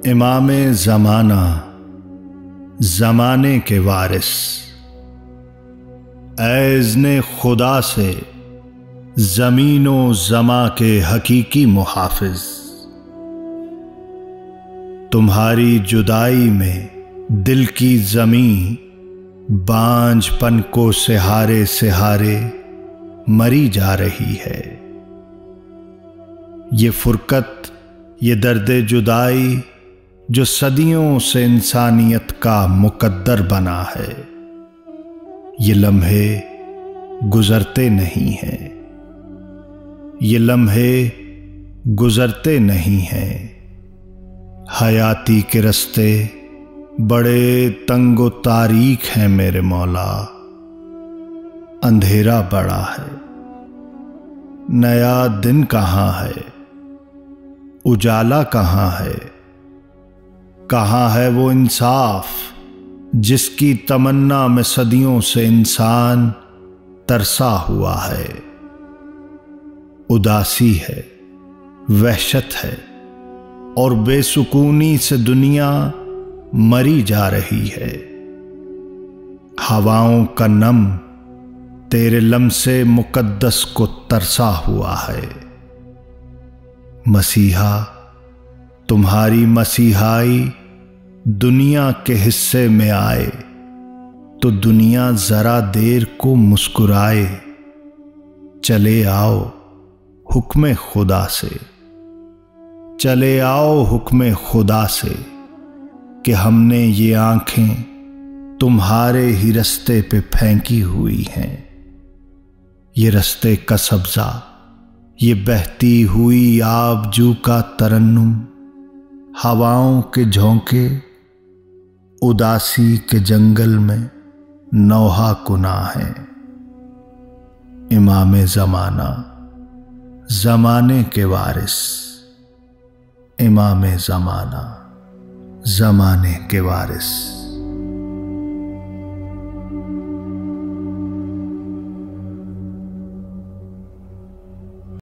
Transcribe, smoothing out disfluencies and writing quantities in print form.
इमामे ज़माना, ज़माने के वारिस, ऐ इज़्ने खुदा से ज़मीनो ज़मा के हकीकी मुहाफ़िज़। तुम्हारी जुदाई में दिल की ज़मीं बांझपन को सहारे सहारे मरी जा रही है। ये फुरकत, ये दर्द जुदाई जो सदियों से इंसानियत का मुकद्दर बना है, ये लम्हे गुजरते नहीं हैं, ये लम्हे गुजरते नहीं हैं। हयाती के रस्ते बड़े तंगो तारीख हैं मेरे मौला, अंधेरा बड़ा है, नया दिन कहाँ है, उजाला कहाँ है, कहाँ है वो इंसाफ जिसकी तमन्ना में सदियों से इंसान तरसा हुआ है। उदासी है, वहशत है और बेसुकूनी से दुनिया मरी जा रही है। हवाओं का नम तेरे लम्से मुकद्दस को तरसा हुआ है। मसीहा, तुम्हारी मसीहाई दुनिया के हिस्से में आए तो दुनिया जरा देर को मुस्कुराए। चले आओ हुक्म खुदा से, चले आओ हुक्म खुदा से कि हमने ये आंखें तुम्हारे ही रस्ते पे फेंकी हुई हैं। ये रस्ते का सब्जा, ये बहती हुई आबजू का तरन्नुम, हवाओं के झोंके उदासी के जंगल में नौहा कुना है। इमामे ज़माना, ज़माने के वारिस, इमामे ज़माना, ज़माने के वारिस।